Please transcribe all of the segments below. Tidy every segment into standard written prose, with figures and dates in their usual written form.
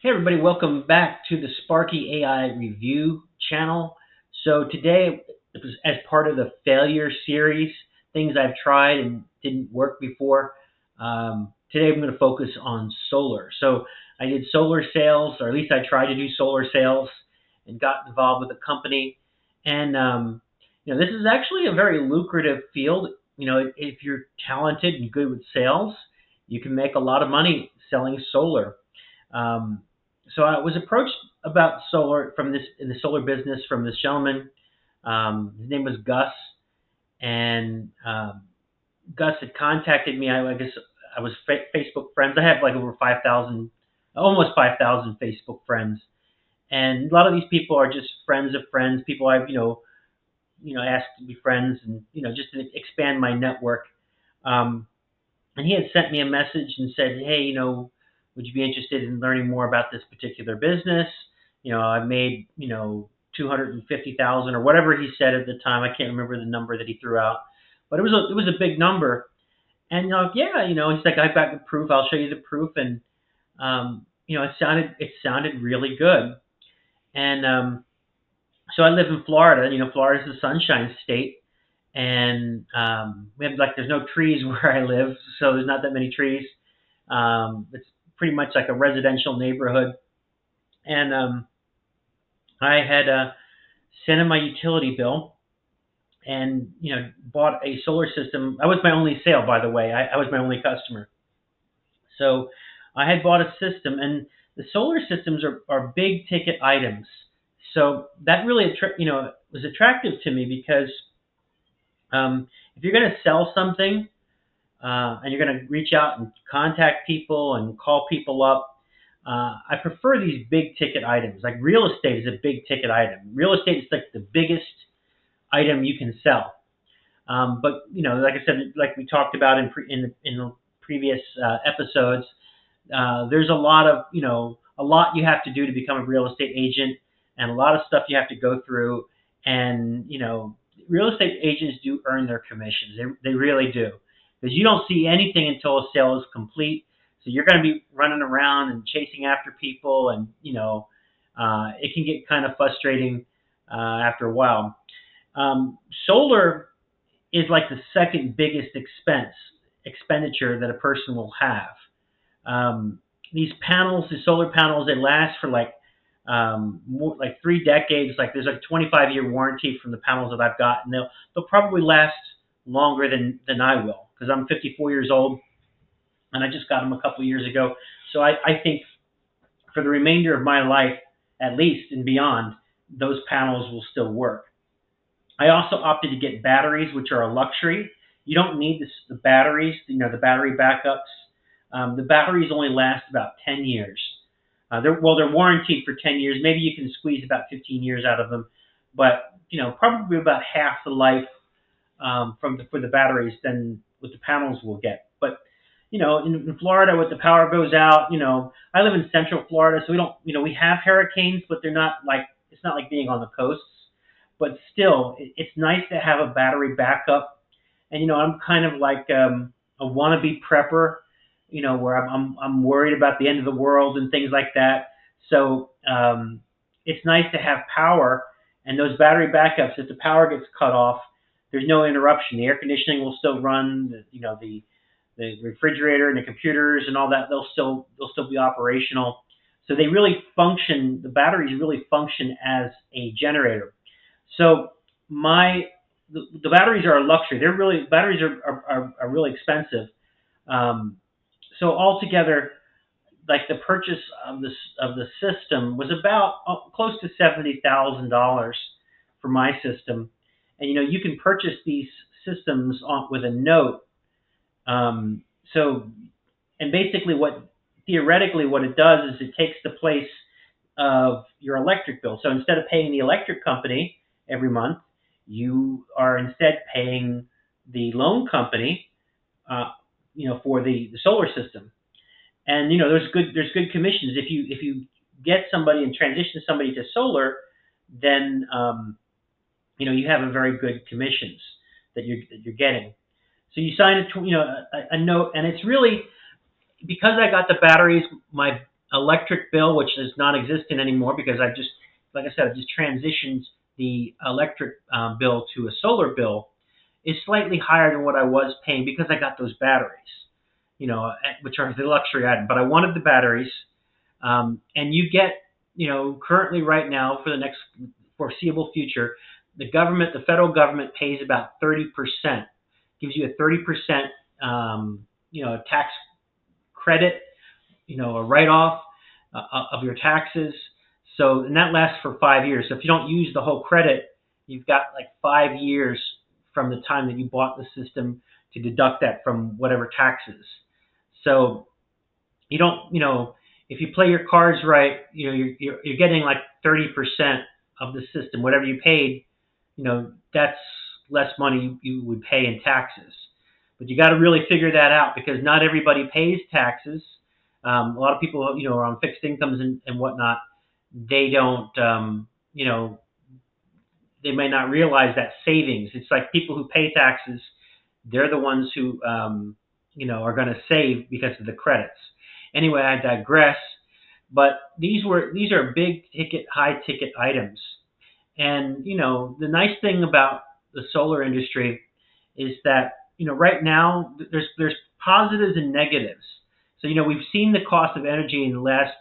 Hey everybody, welcome back to the Sparky AI review channel. So today, it was as part of the failure series, things I've tried and didn't work before. Today I'm going to focus on solar. So I did solar sales, or at least I tried to do solar sales, and got involved with a company. And this is actually a very lucrative field. If you're talented and good with sales, you can make a lot of money selling solar. Um, so I was approached about solar from this in the solar business from this gentleman. His name was Gus, and Gus had contacted me. I guess I was Facebook friends. I have like over 5,000, almost 5,000 Facebook friends, and a lot of these people are just friends of friends. People I've asked to be friends, and just to expand my network. Um, and he had sent me a message and said, "Hey, would you be interested in learning more about this particular business? I made 250,000 or whatever he said at the time. I can't remember the number that he threw out, but it was a big number. And yeah, he's like, I've got the proof. I'll show you the proof. And it sounded really good. And so I live in Florida. Florida's the Sunshine State, and we have like there's no trees where I live, so there's not that many trees. It's pretty much like a residential neighborhood, and I had sent in my utility bill, and bought a solar system. I was my only sale, by the way. I was my only customer, so I had bought a system, and the solar systems are big ticket items. So that really was attractive to me because if you're going to sell something, and you're going to reach out and contact people and call people up. I prefer these big ticket items. Like real estate is a big ticket item. Real estate is like the biggest item you can sell. But like I said, like we talked about in the previous episodes, there's a lot you have to do to become a real estate agent, and a lot of stuff you have to go through. And real estate agents do earn their commissions. They really do, because you don't see anything until a sale is complete. So you're going to be running around and chasing after people, and it can get kind of frustrating after a while. Solar is like the second biggest expenditure that a person will have. These panels, the solar panels, they last for like 3 decades. Like there's like a 25-year warranty from the panels that I've got, and they'll probably last longer than I will, because I'm 54 years old, and I just got them a couple of years ago. So I think for the remainder of my life, at least and beyond, those panels will still work. I also opted to get batteries, which are a luxury. You don't need the batteries, the battery backups. The batteries only last about 10 years. They're warranted for 10 years. Maybe you can squeeze about 15 years out of them, but probably about half the life for the batteries than what the panels will get. But in Florida, when the power goes out, I live in Central Florida, so we don't, we have hurricanes, but they're not like it's not like being on the coasts. But still, it's nice to have a battery backup. And I'm kind of like a wannabe prepper, where I'm worried about the end of the world and things like that. So it's nice to have power, and those battery backups. If the power gets cut off, there's no interruption. The air conditioning will still run. The refrigerator and the computers and all that, they'll still be operational. So they really function. The batteries really function as a generator. So the batteries are a luxury. Batteries are really expensive. So altogether, like the purchase of the system was about close to $70,000 for my system. And you can purchase these systems with a note. So, and basically theoretically what it does is it takes the place of your electric bill. So instead of paying the electric company every month, you are instead paying the loan company, for the solar system. And there's good commissions if you get somebody and transition somebody to solar, then you have a very good commissions that you're getting. So you sign a note, and it's really because I got the batteries. electric bill, which is non-existent anymore because I've just, like I said, I've just transitioned the electric bill to a solar bill, is slightly higher than what I was paying because I got those batteries, which are the luxury item. But I wanted the batteries, and you get, currently right now for the next foreseeable future, the federal government pays about 30%, gives you a 30%, tax credit, a write-off of your taxes. So, and that lasts for 5 years. So if you don't use the whole credit, you've got like 5 years from the time that you bought the system to deduct that from whatever taxes. So you don't, if you play your cards right, you're getting like 30% of the system. Whatever you paid, that's less money you would pay in taxes. But you got to really figure that out because not everybody pays taxes. A lot of people, are on fixed incomes and whatnot. They don't, they may not realize that savings. It's like people who pay taxes, they're the ones who, are going to save because of the credits. Anyway, I digress. But these are big ticket, high ticket items. And the nice thing about the solar industry is that right now there's positives and negatives. So we've seen the cost of energy in the last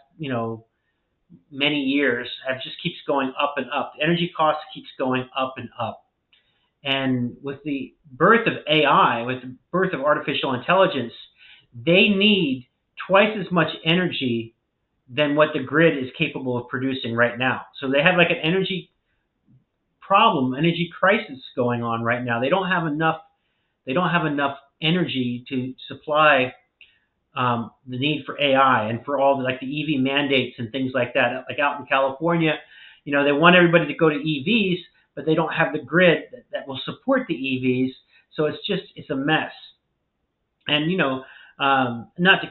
many years have just keeps going up and up. The energy cost keeps going up and up. And with the birth of AI, with the birth of artificial intelligence, they need twice as much energy than what the grid is capable of producing right now. So they have like an energy problem, energy crisis going on right now. They don't have enough. They don't have enough energy to supply the need for AI and for all the like the EV mandates and things like that. Like out in California, they want everybody to go to EVs, but they don't have the grid that will support the EVs. So it's a mess. And not to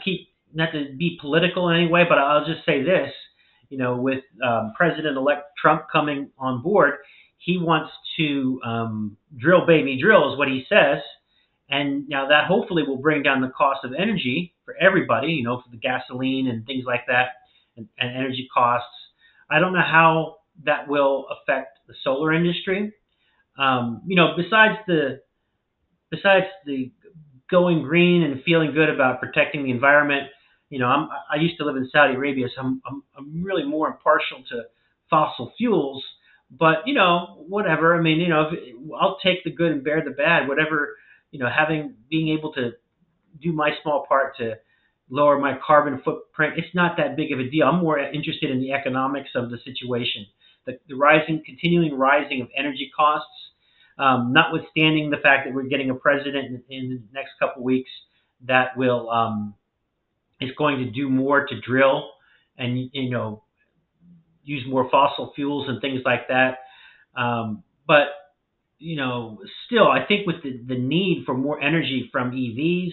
be political in any way, but I'll just say this: with President-elect Trump coming on board, he wants to drill, baby, drill is what he says. And now that hopefully will bring down the cost of energy for everybody, for the gasoline and things like that, and energy costs. I don't know how that will affect the solar industry. Besides the going green and feeling good about protecting the environment, I used to live in Saudi Arabia, so I'm really more impartial to fossil fuels. But whatever. I mean, I'll take the good and bear the bad. Whatever, being able to do my small part to lower my carbon footprint, it's not that big of a deal. I'm more interested in the economics of the situation, the continuing rising of energy costs, notwithstanding the fact that we're getting a president in the next couple of weeks that will is going to do more to drill and use more fossil fuels and things like that. But still, I think with the need for more energy from EVs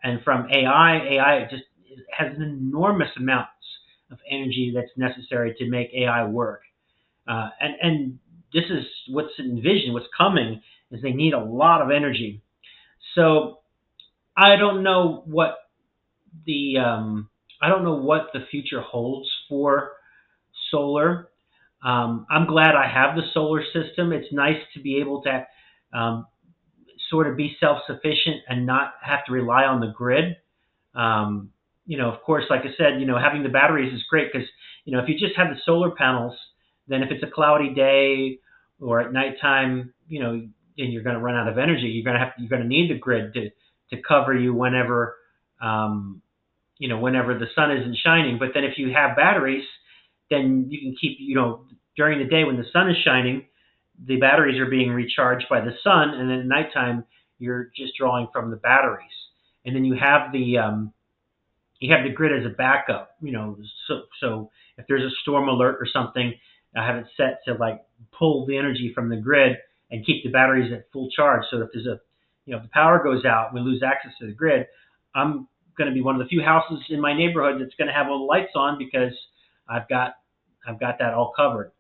and from AI just has an enormous amounts of energy that's necessary to make AI work. And this is what's envisioned, what's coming, is they need a lot of energy. So I don't know what the future holds for solar. I'm glad I have the solar system. It's nice to be able to sort of be self-sufficient and not have to rely on the grid. Of course, like I said, having the batteries is great because, if you just have the solar panels, then if it's a cloudy day or at nighttime, then you're going to run out of energy. You're going to need the grid to cover you whenever, whenever the sun isn't shining. But then if you have batteries, then you can keep, during the day when the sun is shining, the batteries are being recharged by the sun, and then at nighttime you're just drawing from the batteries. And then you have the grid as a backup. So if there's a storm alert or something, I have it set to like pull the energy from the grid and keep the batteries at full charge. So if if the power goes out and we lose access to the grid, I'm going to be one of the few houses in my neighborhood that's going to have all the lights on because I've got that all covered.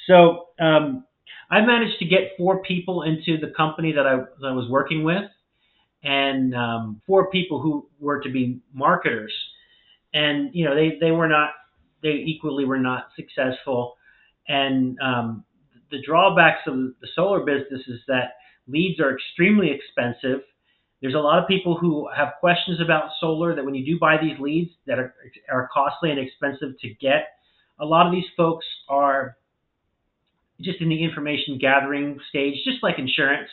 So I managed to get 4 people into the company that I was working with, and 4 people who were to be marketers. and they were not, they equally were not successful. And the drawbacks of the solar business is that leads are extremely expensive. There's a lot of people who have questions about solar, that when you do buy these leads that are costly and expensive to get, a lot of these folks are just in the information gathering stage, just like insurance.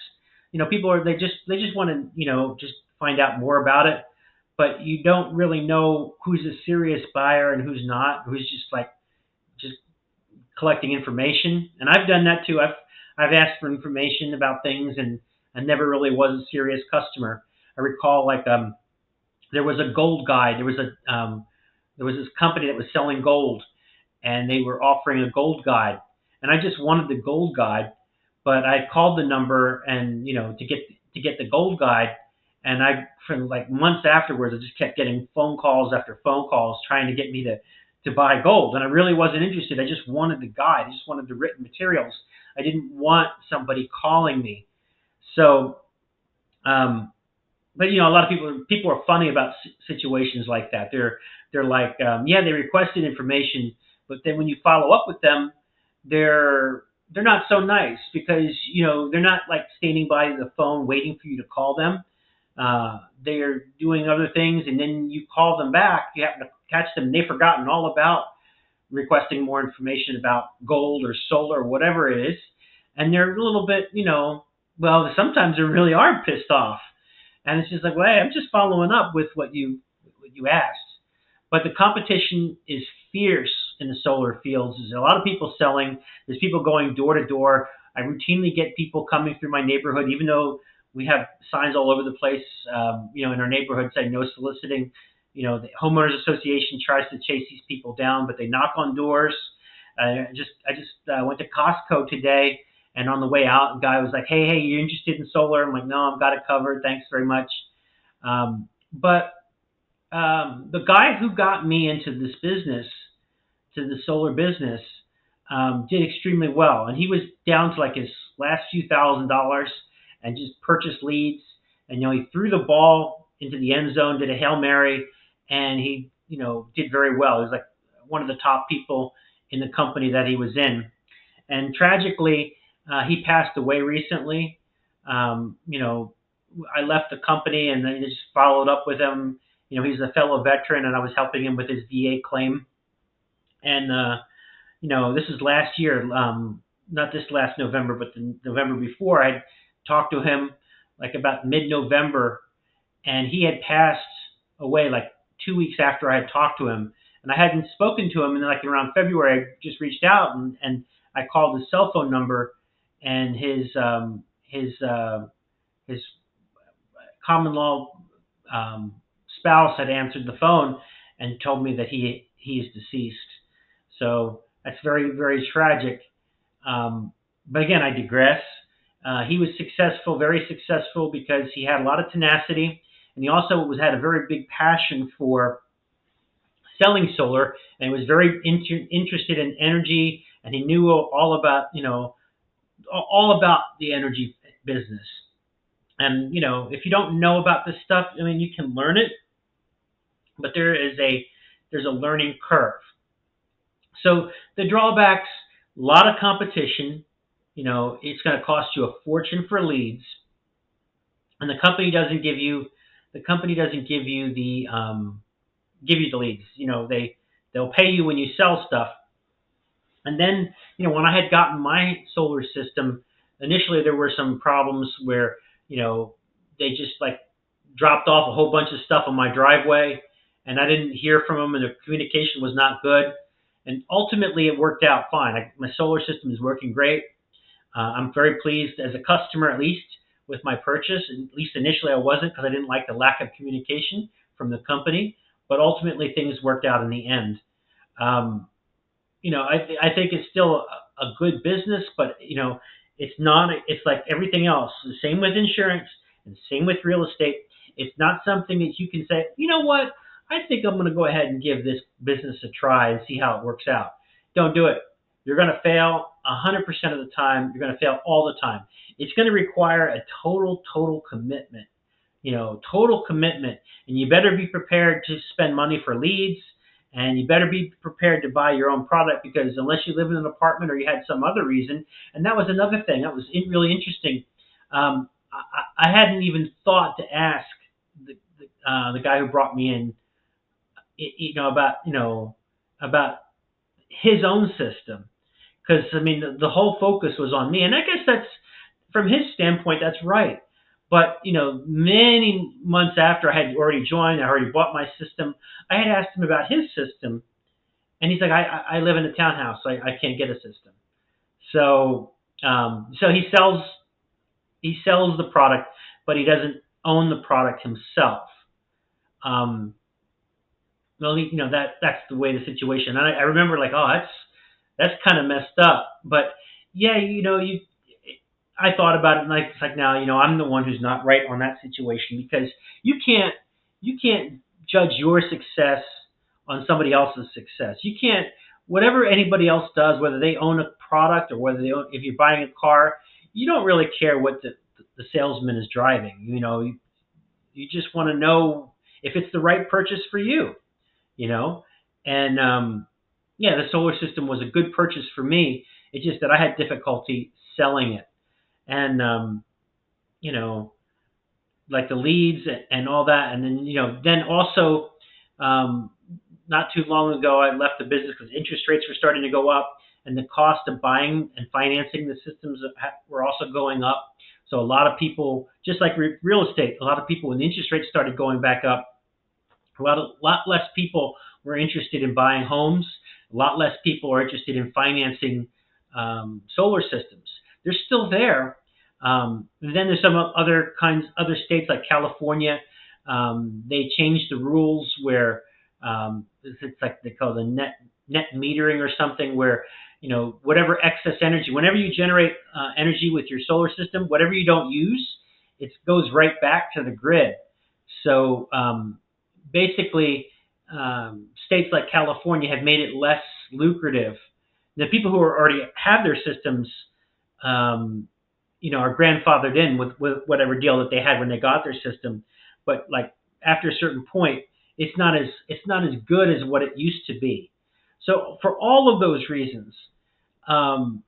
People are, they just want to, just find out more about it, but you don't really know who's a serious buyer and who's not, who's just like just collecting information. And I've done that too. I've asked for information about things, and I never really was a serious customer. I recall, like, there was a gold guide. There was this company that was selling gold, and they were offering a gold guide, and I just wanted the gold guide, but I called the number, and to get the gold guide, and I, for like months afterwards, I just kept getting phone calls after phone calls trying to get me to buy gold, and I really wasn't interested. I just wanted the guide. I just wanted the written materials. I didn't want somebody calling me. So, but a lot of people are funny about situations like that. They're like, yeah, they requested information, but then when you follow up with them, they're not so nice, because they're not like standing by the phone waiting for you to call them. They're doing other things, and then you call them back. You happen to catch them, and they've forgotten all about requesting more information about gold or solar or whatever it is, and they're a little bit, well, sometimes they really are pissed off. And it's just like, well, hey, I'm just following up with what you asked. But the competition is fierce in the solar fields. There's a lot of people selling. There's people going door to door. I routinely get people coming through my neighborhood, even though we have signs all over the place, in our neighborhood saying no soliciting. The homeowners association tries to chase these people down, but they knock on doors. I just went to Costco today, and on the way out, the guy was like, "Hey, you interested in solar?" I'm like, "No, I've got it covered. Thanks very much." But the guy who got me into this business, to the solar business, did extremely well, and he was down to like his last few $1,000s, and just purchased leads. And he threw the ball into the end zone, did a Hail Mary, and he did very well. He was like one of the top people in the company that he was in. And tragically, he passed away recently. I left the company, and then just followed up with him. He's a fellow veteran, and I was helping him with his VA claim. And this is last year, not this last November, but the November before. I talked to him like about mid-November, and he had passed away like 2 weeks after I had talked to him. And I hadn't spoken to him, and like around February, I just reached out, and I called his cell phone number, and his common law spouse had answered the phone and told me that he is deceased. So that's very, very tragic. But again, I digress. He was successful, very successful, because he had a lot of tenacity, and he also had a very big passion for selling solar, and was very interested in energy, and he knew all about the energy business. And if you don't know about this stuff, I mean, you can learn it, but there's a learning curve. So the drawbacks: a lot of competition. It's going to cost you a fortune for leads, and the company doesn't give you the leads. They'll pay you when you sell stuff. And then, when I had gotten my solar system, initially there were some problems where, they just like dropped off a whole bunch of stuff on my driveway, and I didn't hear from them, and the communication was not good. And ultimately it worked out fine. My solar system is working great. I'm very pleased as a customer, at least with my purchase. At least initially I wasn't, because I didn't like the lack of communication from the company, but ultimately things worked out in the end. Um, I think it's still a good business, but it's not. It's like everything else. The same with insurance, and same with real estate. It's not something that you can say, you know what, I think I'm going to go ahead and give this business a try and see how it works out. Don't do it. You're going to fail 100% of the time. You're going to fail all the time. It's going to require a total commitment total commitment, and you better be prepared to spend money for leads, and you better be prepared to buy your own product because unless you live in an apartment or you had some other reason, and that was another thing that was really interesting. I hadn't even thought to ask the guy who brought me in, about his own system, because I mean the whole focus was on me, and I guess that's from his standpoint that's right. But many months after I had already joined, I already bought my system. I had asked him about his system, and he's like, I live in a townhouse, so I can't get a system. So so he sells the product, but he doesn't own the product himself. Um, well, that's the way the situation. And I remember like, oh, that's kind of messed up. But yeah, I thought about it, and it's like now, I'm the one who's not right on that situation because you can't you can't judge your success on somebody else's success. You can't whatever anybody else does, whether they own a product or whether they own, if you're buying a car, you don't really care what the salesman is driving. You just want to know if it's the right purchase for you. You know, and yeah, the solar system was a good purchase for me. It's just that I had difficulty selling it, and you know, like the leads and all that, and then also, um, not too long ago, I left the business because interest rates were starting to go up, and the cost of buying and financing the systems were also going up. So a lot of people, just like real estate, a lot of people when the interest rates started going back up, a lot less people were interested in buying homes. A lot less people are interested in financing solar systems. They're still there. And then there's some other states like California. They changed the rules where it's like they call the net metering or something, where whatever excess energy, whenever you generate energy with your solar system, whatever you don't use, it goes right back to the grid. So basically, states like California have made it less lucrative. The people who already have their systems, um, are grandfathered in with whatever deal that they had when they got their system. But like after a certain point, it's not as good as what it used to be. So for all of those reasons, um,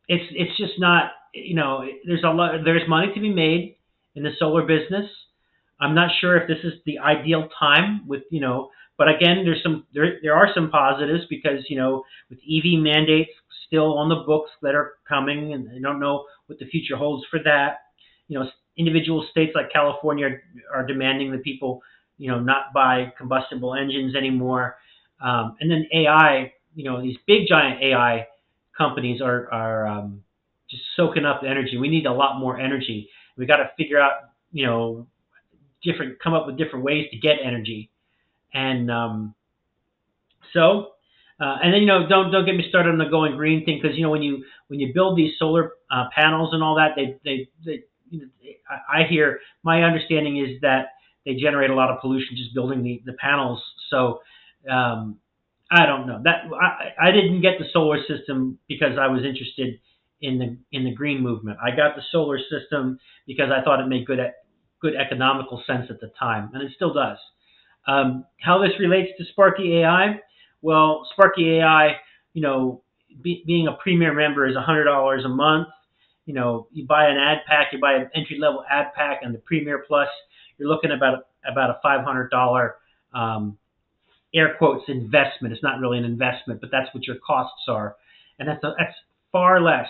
it's just not. There's money to be made in the solar business. I'm not sure if this is the ideal time but again, there are some positives because with EV mandates still on the books that are coming, and I don't know what the future holds for that. Individual states like California are demanding that people not buy combustible engines anymore. And then AI, these big giant AI companies are just soaking up the energy. We need a lot more energy. We got to figure out, come up with different ways to get energy. And so, and then don't get me started on the going green thing, because when you build these solar panels and all that, they I hear, my understanding is that they generate a lot of pollution just building the panels. So um, I don't know that I didn't get the solar system because I was interested in the green movement. I got the solar system because I thought it made good economical sense at the time, and it still does. How this relates to Sparky AI? Well, Sparky AI, being a premier member is $100 a month. You buy an ad pack, you buy an entry level ad pack, and the Premier Plus, you're looking about a $500 um, air quotes investment. It's not really an investment, but that's what your costs are, and that's far less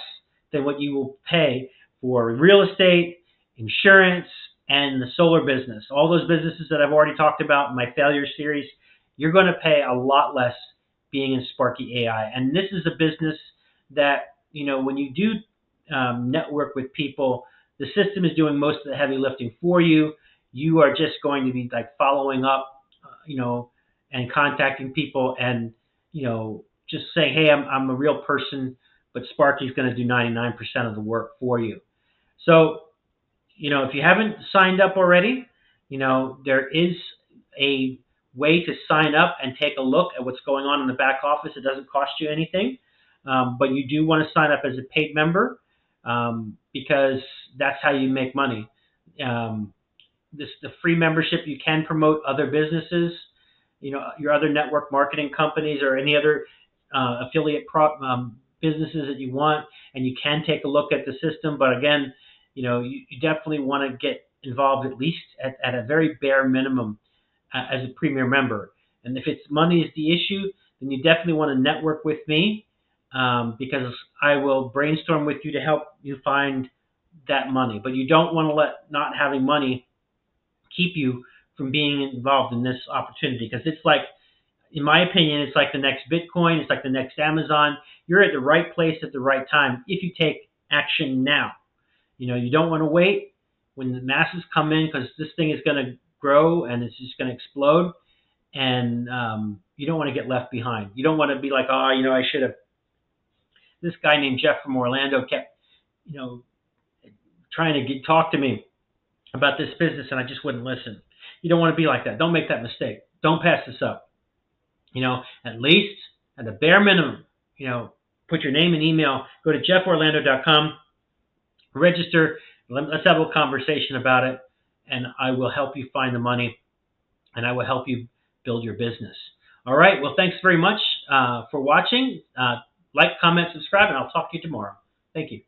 than what you will pay for real estate, insurance, and the solar business. All those businesses that I've already talked about in my failure series, you're going to pay a lot less being in Sparky AI. And this is a business that when you do network with people, the system is doing most of the heavy lifting for you. You are just going to be like following up, and contacting people, and just saying, hey, I'm a real person, but Sparky's going to do 99% of the work for you. So if you haven't signed up already, there is a way to sign up and take a look at what's going on in the back office. It doesn't cost you anything, but you do want to sign up as a paid member, because that's how you make money. Um, the free membership, you can promote other businesses, your other network marketing companies or any other affiliate businesses that you want, and you can take a look at the system. But again, you definitely want to get involved at least at a very bare minimum as a premier member. And if it's money is the issue, then you definitely want to network with me, because I will brainstorm with you to help you find that money. But you don't want to let not having money keep you from being involved in this opportunity, because it's like, in my opinion, it's like the next Bitcoin, it's like the next Amazon. You're at the right place at the right time if you take action now. You don't want to wait when the masses come in, because this thing is going to grow and it's just going to explode, and you don't want to get left behind. You don't want to be like, oh, I should have. This guy named Jeff from Orlando kept, you know, trying to talk to me about this business, and I just wouldn't listen. You don't want to be like that. Don't make that mistake. Don't pass this up. At least at the bare minimum, put your name and email. Go to jefforlando.com, register. Let's have a conversation about it, and I will help you find the money, and I will help you build your business. All right. Well, thanks very much for watching. Like, comment, subscribe, and I'll talk to you tomorrow. Thank you.